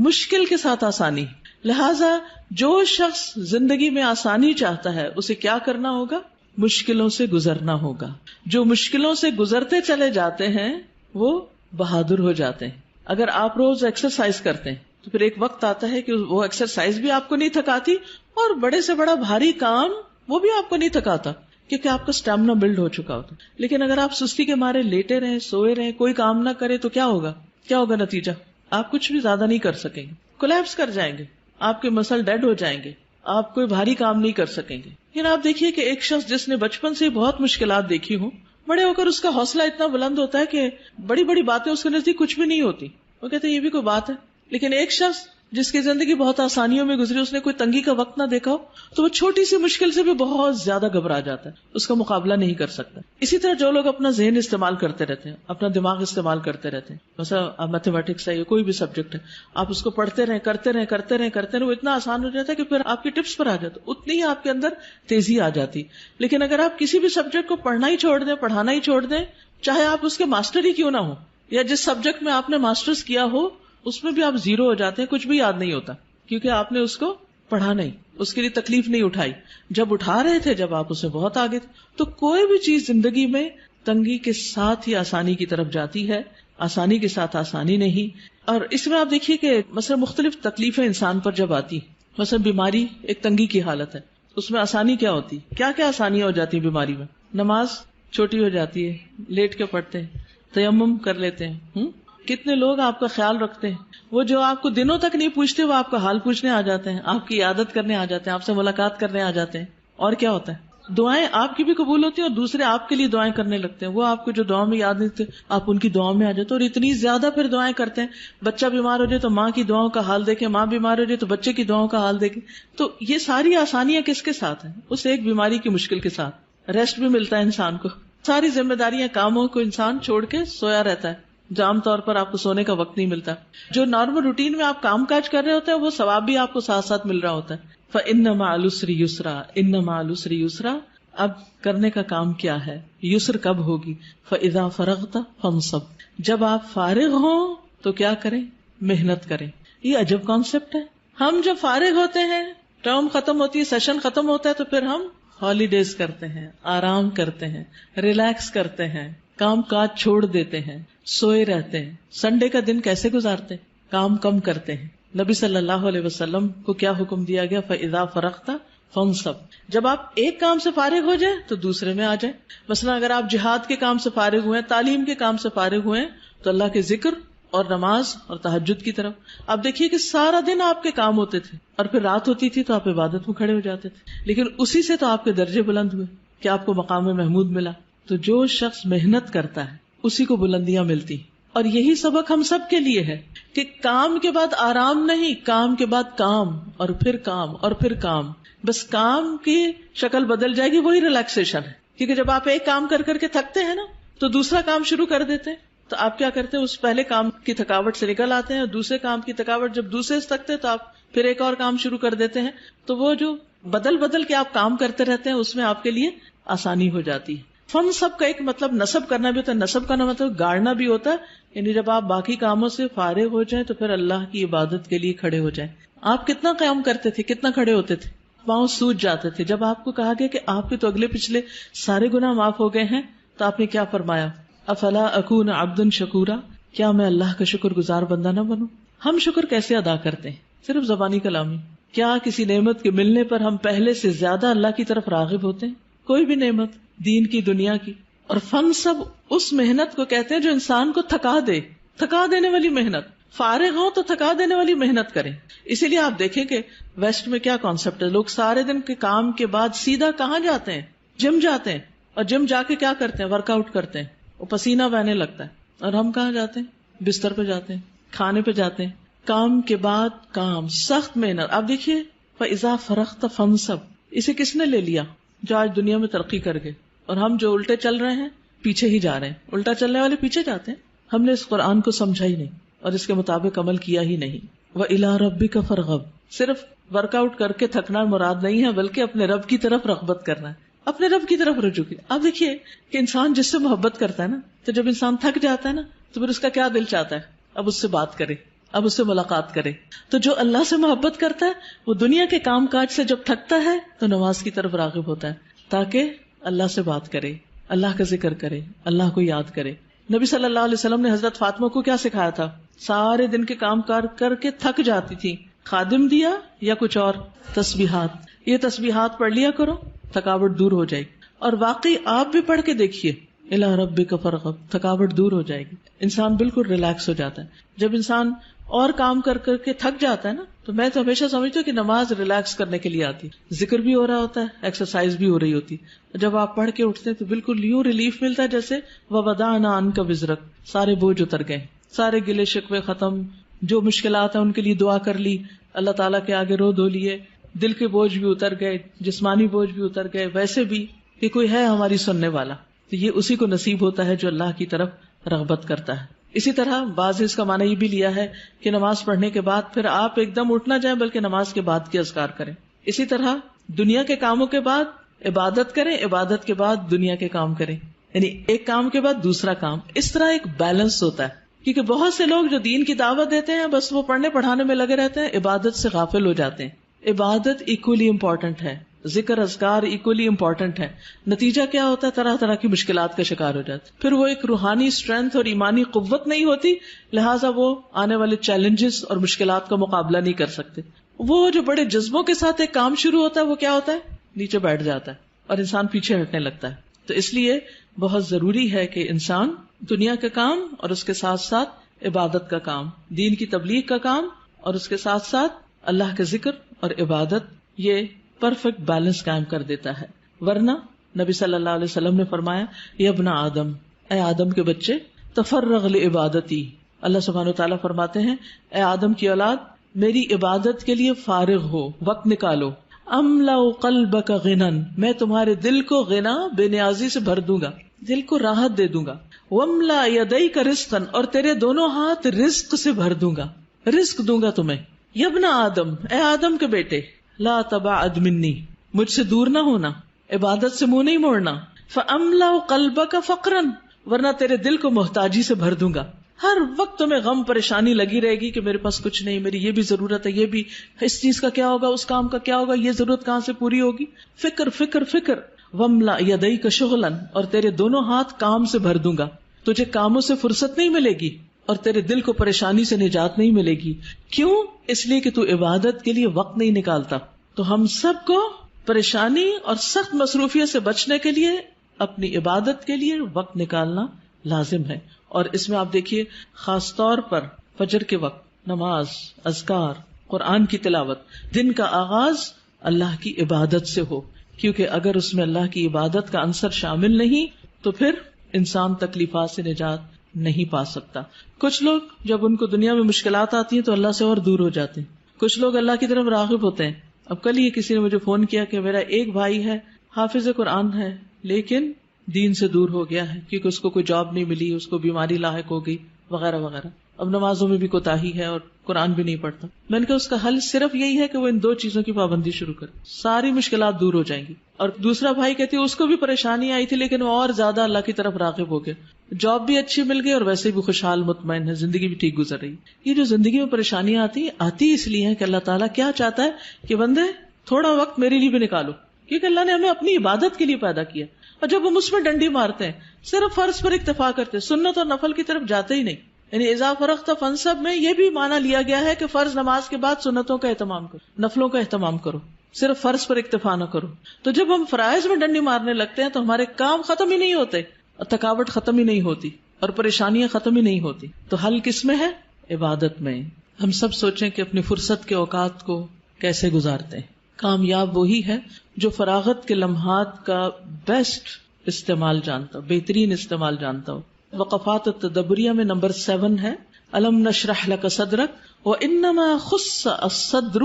مشکل کے ساتھ آسانی. لہذا جو شخص زندگی میں آسانی چاہتا ہے اسے کیا کرنا ہوگا؟ مشکلوں سے گزرنا ہوگا. جو مشکلوں سے گزرتے چلے جاتے ہیں وہ بہادر ہو جاتے ہیں. اگر آپ روز ایکسرسائز کرتے ہیں تو پھر ایک وقت آتا ہے کہ وہ ایکسرسائز بھی آپ کو نہیں تھکاتی اور بڑے سے بڑا بھاری کام وہ بھی آپ کو نہیں تھکاتا کیونکہ آپ کا اسٹیمنا بلڈ ہو چکا ہوتا. لیکن اگر آپ سستی کے مارے لیٹے رہیں، سوئے رہیں، کوئی کام نہ کرے تو کیا ہوگا؟ کیا ہوگا نتیجہ؟ آپ کچھ بھی زیادہ نہیں کر سکیں گے، کولیپس کر جائیں گے، آپ کے مسل ڈیڈ ہو جائیں گے، آپ کوئی بھاری کام نہیں کر سکیں گے. لیکن آپ دیکھیے کہ ایک شخص جس نے بچپن سے بہت مشکلات دیکھی ہوں، بڑے ہو کر اس کا حوصلہ اتنا بلند ہوتا ہے کہ بڑی بڑی باتیں اس کے نزدیک کچھ بھی نہیں ہوتی. وہ کہتے ہیں یہ بھی کوئی بات ہے. لیکن ایک شخص جس کی زندگی بہت آسانیوں میں گزری، اس نے کوئی تنگی کا وقت نہ دیکھا ہو، تو وہ چھوٹی سی مشکل سے بھی بہت زیادہ گھبرا جاتا ہے، اس کا مقابلہ نہیں کر سکتا. اسی طرح جو لوگ اپنا ذہن استعمال کرتے رہتے ہیں، اپنا دماغ استعمال کرتے رہتے ہیں، مثلا میتھمیٹکس ہے یا کوئی بھی سبجیکٹ ہے، آپ اس کو پڑھتے رہیں کرتے رہیں وہ اتنا آسان ہو جاتا ہے کہ پھر آپ کی ٹپس پر آ جاتا، اتنی ہی آپ کے اندر تیزی آ جاتی. لیکن اگر آپ کسی بھی سبجیکٹ کو پڑھنا ہی چھوڑ دیں، پڑھانا ہی چھوڑ دیں، چاہے آپ اس کے ماسٹر ہی کیوں نہ ہو، یا جس سبجیکٹ میں آپ نے ماسٹرز کیا ہو اس میں بھی آپ زیرو ہو جاتے ہیں، کچھ بھی یاد نہیں ہوتا کیونکہ آپ نے اس کو پڑھا نہیں، اس کے لیے تکلیف نہیں اٹھائی. جب اٹھا رہے تھے، جب آپ اسے بہت آگے تھے. تو کوئی بھی چیز زندگی میں تنگی کے ساتھ ہی آسانی کی طرف جاتی ہے، آسانی کے ساتھ آسانی نہیں. اور اس میں آپ دیکھیے کہ مثلا مختلف تکلیفیں انسان پر جب آتی، مثلا بیماری ایک تنگی کی حالت ہے، اس میں آسانی کیا ہوتی؟ کیا کیا آسانیاں ہو جاتی ہیں بیماری میں؟ نماز چھوٹی ہو جاتی ہے، لیٹ کے پڑھتے ہیں، تیمم کر لیتے ہیں. کتنے لوگ آپ کا خیال رکھتے ہیں، وہ جو آپ کو دنوں تک نہیں پوچھتے وہ آپ کا حال پوچھنے آ جاتے ہیں، آپ کی عیادت کرنے آ جاتے ہیں، آپ سے ملاقات کرنے آ جاتے ہیں. اور کیا ہوتا ہے؟ دعائیں آپ کی بھی قبول ہوتی ہیں اور دوسرے آپ کے لیے دعائیں کرنے لگتے ہیں. وہ آپ کو جو دعا میں یاد نہیں تھے آپ ان کی دعاؤں میں آ جاتے ہیں اور اتنی زیادہ پھر دعائیں کرتے ہیں. بچہ بیمار ہو جائے تو ماں کی دعاؤں کا حال دیکھیں، ماں بیمار ہو جائے تو بچے کی دعاؤں کا حال دیکھیں. تو یہ ساری آسانیاں کس کے ساتھ ہیں؟ اس ایک بیماری کی مشکل کے ساتھ. ریسٹ بھی ملتا ہے انسان کو، ساری ذمہ داریاں کاموں کو انسان چھوڑ کے سویا رہتا ہے. عام طور پر آپ کو سونے کا وقت نہیں ملتا. جو نارمل روٹین میں آپ کام کاج کر رہے ہوتے ہیں وہ ثواب بھی آپ کو ساتھ ساتھ مل رہا ہوتا ہے. فَإِنَّ مَعَ الْعُسْرِ يُسْرًا، إِنَّ مَعَ الْعُسْرِ يُسْرًا. اب کرنے کا کام کیا ہے؟ یسر کب ہوگی؟ فَإِذَا فَرَغْتَ فَانْصَبْ. جب آپ فارغ ہوں تو کیا کریں؟ محنت کریں. یہ عجب کانسیپٹ ہے. ہم جب فارغ ہوتے ہیں، ٹرم ختم ہوتی ہے، سیشن ختم ہوتا ہے، تو پھر ہم ہالیڈیز کرتے ہیں، آرام کرتے ہیں، ریلیکس کرتے ہیں، کام کاج چھوڑ دیتے ہیں، سوئے رہتے ہیں. سنڈے کا دن کیسے گزارتے ہیں؟ کام کم کرتے ہیں. نبی صلی اللہ علیہ وسلم کو کیا حکم دیا گیا؟ فَإِذَا فَرَغْتَ فَانْصَبْ. جب آپ ایک کام سے فارغ ہو جائیں تو دوسرے میں آ جائیں. مثلا اگر آپ جہاد کے کام سے فارغ ہوئے، تعلیم کے کام سے فارغ ہوئے تو اللہ کے ذکر اور نماز اور تہجد کی طرف. آپ دیکھیے کہ سارا دن آپ کے کام ہوتے تھے اور پھر رات ہوتی تھی تو آپ عبادت میں کھڑے ہو جاتے تھے، لیکن اسی سے تو آپ کے درجے بلند ہوئے کہ آپ کو مقام محمود ملا. تو جو شخص محنت کرتا ہے اسی کو بلندیاں ملتی. اور یہی سبق ہم سب کے لیے ہے کہ کام کے بعد آرام نہیں، کام کے بعد کام اور پھر کام اور پھر کام. بس کام کی شکل بدل جائے گی، وہی ریلیکسیشن ہے. کیونکہ جب آپ ایک کام کر کر کے تھکتے ہیں نا تو دوسرا کام شروع کر دیتے ہیں، تو آپ کیا کرتے ہیں؟ اس پہلے کام کی تھکاوٹ سے نکل آتے ہیں اور دوسرے کام کی تھکاوٹ جب دوسرے سے تھکتے تو آپ پھر ایک اور کام شروع کر دیتے ہیں. تو وہ جو بدل بدل کے آپ کام کرتے رہتے ہیں اس میں آپ کے لیے آسانی ہو جاتی ہے. فن سب کا ایک مطلب نصب کرنا بھی ہوتا ہے، نصب کا مطلب گاڑنا بھی ہوتا ہے. یعنی جب آپ باقی کاموں سے فارغ ہو جائیں تو پھر اللہ کی عبادت کے لیے کھڑے ہو جائیں. آپ کتنا قیام کرتے تھے، کتنا کھڑے ہوتے تھے، پاؤں سوج جاتے تھے. جب آپ کو کہا گیا کہ آپ کے تو اگلے پچھلے سارے گناہ معاف ہو گئے ہیں تو آپ نے کیا فرمایا؟ افلا اکون عبدا شکورا، کیا میں اللہ کا شکر گزار بندہ نہ بنوں؟ ہم شکر کیسے ادا کرتے ہیں؟ صرف زبانی کلامی. کیا کسی نعمت کے ملنے پر ہم پہلے سے زیادہ اللہ کی طرف راغب ہوتے ہیں؟ کوئی بھی نعمت، دین کی، دنیا کی. اور فن سب اس محنت کو کہتے ہیں جو انسان کو تھکا دے، تھکا دینے والی محنت. فارغ ہوں تو تھکا دینے والی محنت کریں. اسی لیے آپ دیکھیں کہ ویسٹ میں کیا کانسیپٹ ہے، لوگ سارے دن کے کام کے بعد سیدھا کہاں جاتے ہیں؟ جم جاتے ہیں اور جم جا کے کیا کرتے ہیں؟ ورک آؤٹ کرتے ہیں، وہ پسینہ بہنے لگتا ہے، اور ہم کہاں جاتے ہیں؟ بستر پہ جاتے ہیں، کھانے پہ جاتے ہیں، کام کے بعد کام، سخت محنت. اب دیکھیے فَإِذَا فَرَغْتَ فَانْصَبْ، اسے کس نے لے لیا؟ جو آج دنیا میں ترقی کر گئے، اور ہم جو الٹے چل رہے ہیں پیچھے ہی جا رہے ہیں. الٹا چلنے والے پیچھے جاتے ہیں. ہم نے اس قرآن کو سمجھا ہی نہیں اور اس کے مطابق عمل کیا ہی نہیں. وَإِلَىٰ رَبِّكَ فَارْغَب، صرف ورک آؤٹ کر کے تھکنا مراد نہیں ہے، بلکہ اپنے رب کی طرف رغبت کرنا ہے، اپنے رب کی طرف رجوع کیا. اب دیکھیے کہ انسان جس سے محبت کرتا ہے نا، تو جب انسان تھک جاتا ہے نا، تو پھر اس کا کیا دل چاہتا ہے؟ اب اس سے بات کرے، اب اس سے ملاقات کرے. تو جو اللہ سے محبت کرتا ہے وہ دنیا کے کام کاج سے جب تھکتا ہے تو نماز کی طرف راغب ہوتا ہے، تاکہ اللہ سے بات کرے، اللہ کا ذکر کرے، اللہ کو یاد کرے. نبی صلی اللہ علیہ وسلم نے حضرت فاطمہ کو کیا سکھایا تھا؟ سارے دن کے کام کار کر کے تھک جاتی تھی، خادم دیا یا کچھ اور؟ تسبیحات. یہ تسبیحات پڑھ لیا کرو، تھکاوٹ دور ہو جائے گی. اور واقعی آپ بھی پڑھ کے دیکھیے، اِلَىٰ رَبِّكَ فَارْغَب، تھکاوٹ دور ہو جائے گی، انسان بالکل ریلیکس ہو جاتا ہے. جب انسان اور کام کر کر کے تھک جاتا ہے نا، تو میں تو ہمیشہ سمجھتی ہوں کہ نماز ریلیکس کرنے کے لیے آتی، ذکر بھی ہو رہا ہوتا ہے، ایکسرسائز بھی ہو رہی ہوتی. جب آپ پڑھ کے اٹھتے ہیں تو بالکل یوں ریلیف ملتا ہے جیسے وَوَضَعْنَا عَنْكَ وِزْرَكَ، سارے بوجھ اتر گئے، سارے گلے شکوے ختم، جو مشکلات ہیں ان کے لیے دعا کر لی، اللہ تعالیٰ کے آگے رو دھو لیے، دل کے بوجھ بھی اتر گئے، جسمانی بوجھ بھی اتر گئے. ویسے بھی کہ کوئی ہے ہماری سننے والا، تو یہ اسی کو نصیب ہوتا ہے جو اللہ کی طرف رغبت کرتا ہے. اسی طرح بعض اس کا معنی یہ بھی لیا ہے کہ نماز پڑھنے کے بعد پھر آپ ایک دم اٹھ نہ جائیں، بلکہ نماز کے بعد کے اذکار کریں. اسی طرح دنیا کے کاموں کے بعد عبادت کریں، عبادت کے بعد دنیا کے کام کریں، یعنی ایک کام کے بعد دوسرا کام. اس طرح ایک بیلنس ہوتا ہے، کیونکہ بہت سے لوگ جو دین کی دعوت دیتے ہیں بس وہ پڑھنے پڑھانے میں لگے رہتے ہیں، عبادت سے غافل ہو جاتے ہیں. عبادت ایکولی امپورٹنٹ ہے، ذکر اذکار ایکولی امپورٹنٹ ہے. نتیجہ کیا ہوتا ہے؟ طرح طرح کی مشکلات کا شکار ہو جاتے. پھر وہ ایک روحانی اسٹرینتھ اور ایمانی قوت نہیں ہوتی، لہٰذا وہ آنے والے چیلنجز اور مشکلات کا مقابلہ نہیں کر سکتے. وہ جو بڑے جذبوں کے ساتھ ایک کام شروع ہوتا ہے وہ کیا ہوتا ہے؟ نیچے بیٹھ جاتا ہے اور انسان پیچھے ہٹنے لگتا ہے. تو اس لیے بہت ضروری ہے کہ انسان دنیا کا کام اور اس کے ساتھ ساتھ عبادت کا کام، دین کی تبلیغ کا کام اور اس کے ساتھ ساتھ اللہ کا ذکر اور عبادت، یہ پرفیکٹ بیلنس قائم کر دیتا ہے. ورنہ نبی صلی اللہ علیہ وسلم نے فرمایا، یا ابن آدم، اے آدم کے بچے، تفرغ لعبادتی، اللہ سبحانہ وتعالیٰ فرماتے ہیں اے آدم کی اولاد میری عبادت کے لیے فارغ ہو، وقت نکالو. املا قلبک غنا، میں تمہارے دل کو غنا، بے نیازی سے بھر دوں گا، دل کو راحت دے دوں گا. واملا یدیک رزقا، اور تیرے دونوں ہاتھ رزق سے بھر دوں گا، رزق دوں گا تمہیں. یا ابن آدم، اے آدم کے بیٹے، لا تبعد منی، مجھ سے دور نہ ہونا، عبادت سے منہ نہیں موڑنا. فاملا قلبک فقرا، ورنہ تیرے دل کو محتاجی سے بھر دوں گا. ہر وقت تمہیں غم پریشانی لگی رہے گی کہ میرے پاس کچھ نہیں، میری یہ بھی ضرورت ہے، یہ بھی، اس چیز کا کیا ہوگا، اس کام کا کیا ہوگا، یہ ضرورت کہاں سے پوری ہوگی. فکر فکر فکر. واملا یدیک شغلا، اور تیرے دونوں ہاتھ کام سے بھر دوں گا، تجھے کاموں سے فرصت نہیں ملے گی اور تیرے دل کو پریشانی سے نجات نہیں ملے گی. کیوں؟ اس لیے کہ تو عبادت کے لیے وقت نہیں نکالتا. تو ہم سب کو پریشانی اور سخت مصروفیت سے بچنے کے لیے اپنی عبادت کے لیے وقت نکالنا لازم ہے. اور اس میں آپ دیکھیے خاص طور پر فجر کے وقت نماز، اذکار، قرآن کی تلاوت، دن کا آغاز اللہ کی عبادت سے ہو، کیونکہ اگر اس میں اللہ کی عبادت کا عنصر شامل نہیں تو پھر انسان تکلیفات سے نجات نہیں پا سکتا. کچھ لوگ جب ان کو دنیا میں مشکلات آتی ہیں تو اللہ سے اور دور ہو جاتے ہیں، کچھ لوگ اللہ کی طرف راغب ہوتے ہیں. اب کل ہی کسی نے مجھے فون کیا کہ میرا ایک بھائی ہے، حافظ قرآن ہے، لیکن دین سے دور ہو گیا ہے کیونکہ اس کو کوئی جاب نہیں ملی، اس کو بیماری لاحق ہو گئی وغیرہ وغیرہ. اب نمازوں میں بھی کوتاہی ہے اور قرآن بھی نہیں پڑھتا. میں نے کہا اس کا حل صرف یہی ہے کہ وہ ان دو چیزوں کی پابندی شروع کرے، ساری مشکلات دور ہو جائیں گی. اور دوسرا بھائی کہتی ہے اس کو بھی پریشانی آئی تھی لیکن وہ اور زیادہ اللہ کی طرف راغب ہو گیا، جاب بھی اچھی مل گئی اور ویسے بھی خوشحال مطمئن ہے، زندگی بھی ٹھیک گزر رہی. یہ جو زندگی میں پریشانیاں آتی اس لیے ہے کہ اللہ تعالیٰ کیا چاہتا ہے کہ بندے تھوڑا وقت میرے لیے بھی نکالو، کیونکہ اللہ نے ہمیں اپنی عبادت کے لیے پیدا کیا. اور جب ہم اس میں ڈنڈی مارتے ہیں، صرف فرض پر اکتفا کرتے، سنت اور نفل کی طرف جاتے ہی نہیں. یعنی اذا فرغت فانصب میں یہ بھی معنی لیا گیا ہے کہ فرض نماز کے بعد سنتوں کا اہتمام کرو، نفلوں کا اہتمام کرو، صرف فرض پر اکتفا نہ کرو. تو جب ہم فرائض میں ڈنڈی مارنے لگتے ہیں تو ہمارے کام ختم ہی نہیں ہوتے اور تھکاوٹ ختم ہی نہیں ہوتی اور پریشانیاں ختم ہی نہیں ہوتی. تو حل کس میں ہے؟ عبادت میں. ہم سب سوچیں کہ اپنی فرصت کے اوقات کو کیسے گزارتے ہیں. کامیاب وہی ہے جو فراغت کے لمحات کا بیسٹ استعمال جانتا ہو، بہترین استعمال جانتا ہو. وقفات التدبریہ میں نمبر 7 ہے الم نشرح لک صدرک وانما خص الصدر.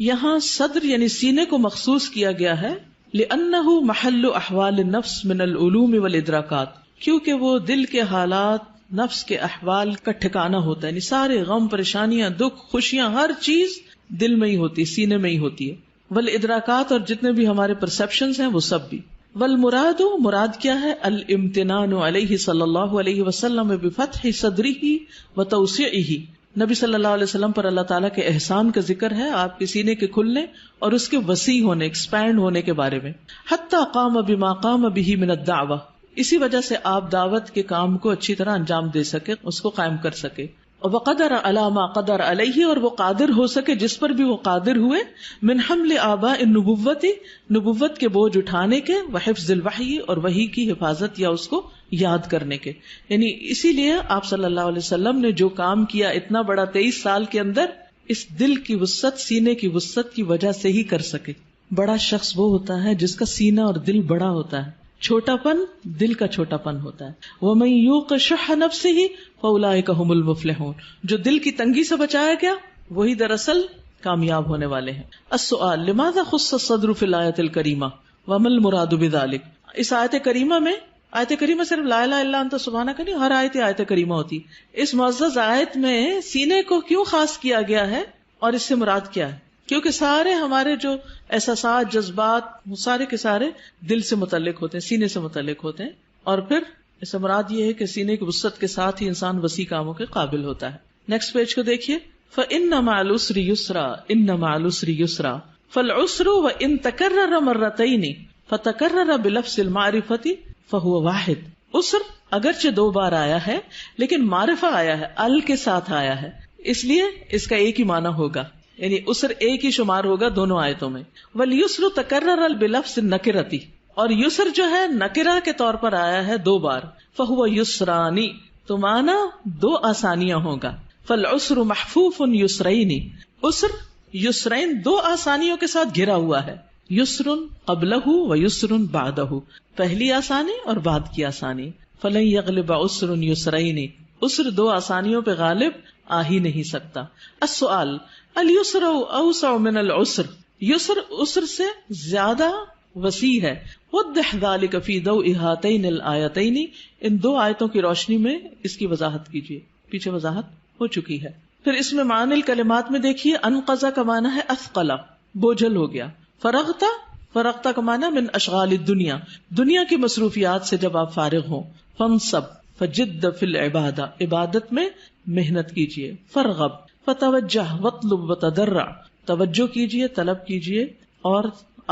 یہاں صدر یعنی سینے کو مخصوص کیا گیا ہے لأنه محل احوال النفس من العلوم والادراکات، کیونکہ وہ دل کے حالات، نفس کے احوال کا ٹھکانہ ہوتا ہے. یعنی سارے غم، پریشانیاں، دکھ، خوشیاں، ہر چیز دل میں ہی ہوتی، سینے میں ہی ہوتی ہے. والادراکات، اور جتنے بھی ہمارے پرسپشنز ہیں وہ سب بھی. والمراد، مراد کیا ہے؟ الامتنان علیہ صلی اللہ علیہ وسلم بفتح صدرہ وتوسیعہ. نبی صلی اللہ علیہ وسلم پر اللہ تعالیٰ کے احسان کا ذکر ہے، آپ کے سینے کے کھلنے اور اس کے وسیع ہونے، ایکسپینڈ ہونے کے بارے میں. حتی قام بما قام بہ من الدعوہ، اسی وجہ سے آپ دعوت کے کام کو اچھی طرح انجام دے سکے، اس کو قائم کر سکے. وقدر علی ما قدر علیہ، اور وہ قادر ہو سکے جس پر بھی وہ قادر ہوئے. من حمل آباء النبوت، نبوت کے بوجھ اٹھانے کے، وحفظ الوحی، اور وحی کی حفاظت یا اس کو یاد کرنے کے. یعنی اسی لیے آپ صلی اللہ علیہ وسلم نے جو کام کیا اتنا بڑا 23 سال کے اندر، اس دل کی وسعت، سینے کی وسعت کی وجہ سے ہی کر سکے. بڑا شخص وہ ہوتا ہے جس کا سینہ اور دل بڑا ہوتا ہے، چھوٹا پن دل کا چھوٹا پن ہوتا ہے. وَمَن يُوقَ شُحَّ نَفْسِهِ فَأُولَٰئِكَ هُمُ الْمُفْلِحُونَ. جو دل کی تنگی سے بچایا گیا وہی دراصل کامیاب ہونے والے ہیں. السؤال لماذا خص الصدر في الآية الكريمة وما المراد بذلك. اس آیت کریمہ میں، آیت کریمہ صرف لا الہ الا انت سبحانک نہیں، ہر آیت کریمہ ہوتی. اس معزز آیت میں سینے کو کیوں خاص کیا گیا ہے اور اس سے مراد کیا ہے؟ کیونکہ سارے ہمارے جو احساسات، جذبات، وہ سارے کے سارے دل سے متعلق ہوتے ہیں، سینے سے متعلق ہوتے ہیں. اور پھر اس سے مراد یہ ہے کہ سینے کی وسعت کے ساتھ ہی انسان وسیع کاموں کے قابل ہوتا ہے. نیکسٹ پیج کو دیکھیے. فَإِنَّ مَعَ الْعُسْرِ يُسْرًا إِنَّ مَعَ الْعُسْرِ يُسْرًا فَالْعُسْرُ وَإِن تَكَرَّرَ مَرَّتَيْنِ فَتَكَرَّرَ بِلَفْظِ الْمَعْرِفَةِ فَهُوَ واحد. عسر اگرچہ 2 بار آیا ہے لیکن معرفہ آیا ہے، ال کے ساتھ آیا ہے، اس لیے اس کا ایک ہی معنی ہوگا، یعنی عسر ایک ہی شمار ہوگا دونوں آیتوں میں. وَالْيُسْرُ تَكَرَّرَ بِلَفْظِ النَّكِرَةِ، اور یسر جو ہے نکرہ کے طور پر آیا ہے 2 بار. فَهُوَ يُسْرَانِ، تو معنی 2 آسانیاں ہوگا. فَالْعُسْرُ مَحْفُوفٌ يُسْرَيْنِ، عسر یسرین 2 آسانیوں کے ساتھ گھرا ہوا ہے. یسرٌ قبلہ و یسرٌ بعدہ، پہلی آسانی اور بعد کی آسانی. فَلَن يَغْلِبَ عُسْرٌ يُسْرَيْنِ، عسر 2 آسانیوں پہ غالب آ ہی نہیں سکتا. السؤال الیسر اوسع من العسر، یسر عسر سے زیادہ وسیع ہے. وضح ذلك في ضوء هاتين الآيتين، ان 2 آیتوں کی روشنی میں اس کی وضاحت کیجیے، پیچھے وضاحت ہو چکی ہے. پھر اس میں معنی الکلمات میں دیکھیے. انقضا کا معنی ہے اثقلا، بوجھل ہو گیا. فرغتا، فرغتا کا معنی من اشغال الدنیا، دنیا کی مصروفیات سے جب آپ فارغ ہوں. فانصب فجد فی العبادہ، عبادت میں محنت کیجیے. فرغب فتوجہ واطلب وتضرع، توجہ کیجیے، طلب کیجیے اور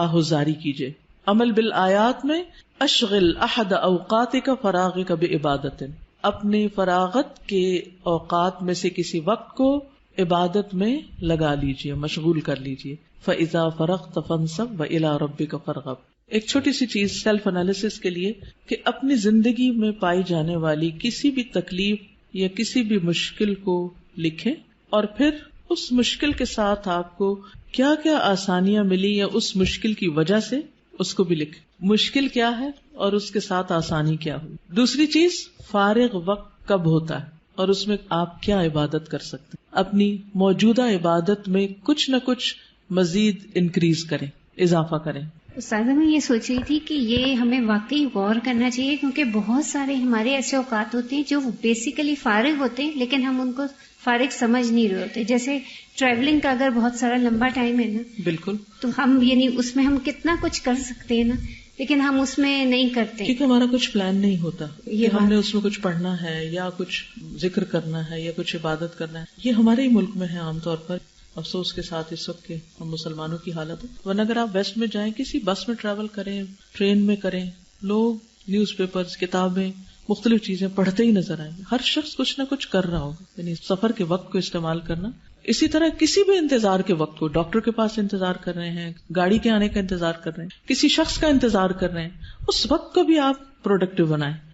آہوزاری کیجیے. عمل بالآیات میں اشغل احد اوقاتک فراغک بعبادت، اپنے فراغت کے اوقات میں سے کسی وقت کو عبادت میں لگا لیجیے، مشغول کر لیجیے. فاذا فرغت فانصب والى ربک فارغب. ایک چھوٹی سی چیز سیلف انالیسس کے لیے کہ اپنی زندگی میں پائی جانے والی کسی بھی تکلیف یا کسی بھی مشکل کو لکھیں اور پھر اس مشکل کے ساتھ آپ کو کیا کیا آسانیاں ملی یا اس مشکل کی وجہ سے اس کو بھی لکھیں. مشکل کیا ہے اور اس کے ساتھ آسانی کیا ہوئی. دوسری چیز، فارغ وقت کب ہوتا ہے اور اس میں آپ کیا عبادت کر سکتے ہیں. اپنی موجودہ عبادت میں کچھ نہ کچھ مزید انکریز کریں، اضافہ کریں. استاذہ میں یہ سوچ رہی تھی کہ یہ ہمیں واقعی غور کرنا چاہیے، کیونکہ بہت سارے ہمارے ایسے اوقات ہوتے ہیں جو بیسیکلی فارغ ہوتے ہیں لیکن ہم ان کو فارغ سمجھ نہیں رہے ہوتے. جیسے ٹریولنگ کا اگر بہت سارا لمبا ٹائم ہے نا، بالکل، تو ہم یعنی اس میں ہم کتنا کچھ کر سکتے ہیں نا، لیکن ہم اس میں نہیں کرتے کیونکہ ہمارا کچھ پلان نہیں ہوتا کہ ہم نے اس میں کچھ پڑھنا ہے یا کچھ ذکر کرنا ہے یا کچھ عبادت کرنا ہے. یہ ہمارے ہی ملک میں ہے عام طور پر، افسوس کے ساتھ اس وقت کے ہم مسلمانوں کی حالت ہے. ورنہ اگر آپ ویسٹ میں جائیں، کسی بس میں ٹریول کریں، ٹرین میں کریں، لوگ نیوز پیپرز، کتابیں، مختلف چیزیں پڑھتے ہی نظر آئیں گے. ہر شخص کچھ نہ کچھ کر رہا ہوگا، یعنی سفر کے وقت کو استعمال کرنا. اسی طرح کسی بھی انتظار کے وقت کو، ڈاکٹر کے پاس انتظار کر رہے ہیں، گاڑی کے آنے کا انتظار کر رہے ہیں، کسی شخص کا انتظار کر رہے ہیں، اس وقت کو بھی آپ پروڈکٹیو بنائیں.